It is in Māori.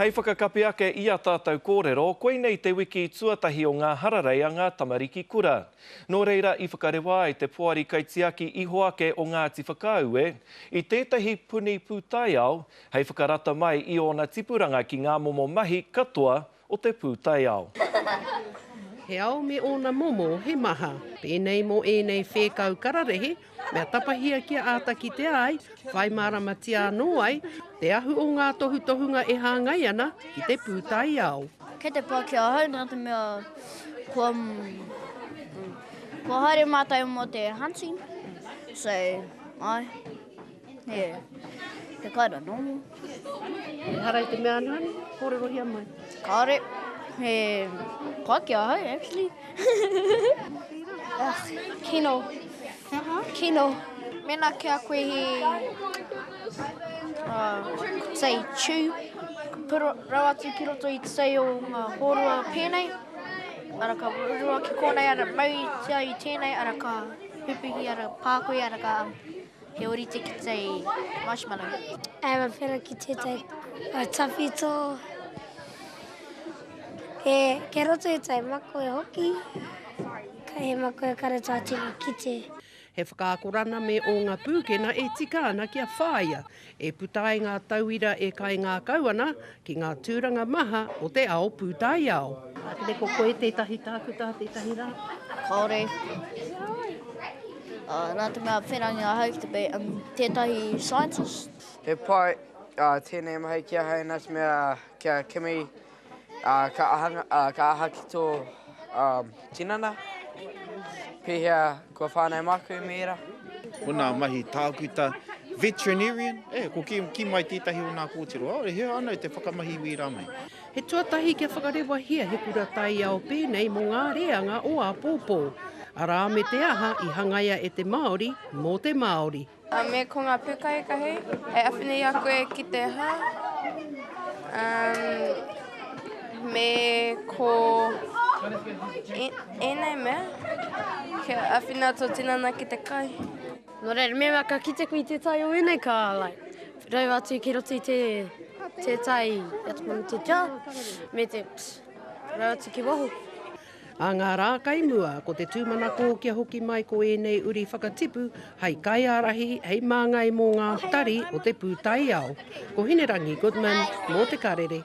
Hei whakakapi ake i a tātou kōrero, koe nei te wiki tuatahi o ngā hararei a ngā tamariki kura. Nō reira i whakarewa ai te poari kaitiaki iho ake o ngā tifakaue, i tētahi puni pūtai au, hei whakarata mai i ona tipuranga ki ngā momo mahi katoa o te pūtai au. He ao me ona momo he maha, pēnei mo ēnei whēkau kararehe, mea tapahia kia ātaki te ai, whai maramatia anō ai, te ahu o ngā tohutohunga e hāngai ana ki te pūtai au. Kei te pā kia ahau, nā te mea kua haere mātai mo te hunting. So, ai, te kaira nomo. Harai te mea anani, kōrerohia mai. Kāre, he pā kia ahau, actually. Kino. Kino. Mena kia koe he say chew. Rau atu ki roto I te say o ngā horua pēnei. Ara ka rurua ki kōnei ara mau tia I tēnei, ara ka hupuhi, ara pākoi, ara ka he orite ki te marshmallow. Ai whera ki tētai tawhito. Ke roto I tai mako e hoki. Ka he mako e karata atina ki te. He whakaakorana me o ngā pūkena e tika ana kia whāia, e putai ngā tauira e kai ngā kauana ki ngā tūranga maha o te ao pūtai ao. Ate ko koe tētahi tākuta, tētahi rā? Kāore. Nā te mea whenanga ahau ki te be, tētahi scientist. He pai tēnei mahi kia hei nā te mea kia kimi ka aha ki tō tinana. Pēhea kua whānau māku me era. O nā mahi tākuta veterinarian, ko ki mai tētahi o nā kōtero. He anau te whakamahi wira mai. He tuatahi kia whakarewa hia he kura tai ao pēnei mo ngā reanga o a pōpō. Arā me te aha I hangaia e te Māori mō te Māori. Me ko ngā pukai kahi, e awhinei a koe ki te ha. Me ko enei mea, kia awhina tō tinana ki te kai. No reira, me mea ka kite kui te tai o enei ka, rau atu ki roto I te tai, atu manu te tia, me te rau atu ki waho. A ngā rā kaimua, ko te tūmanako kia hoki mai ko enei uri whakatipu, hei kaiarahi, hei māngai mō ngā tari o te pūtai ao. Ko Hinerangi Goodman, mō te karere.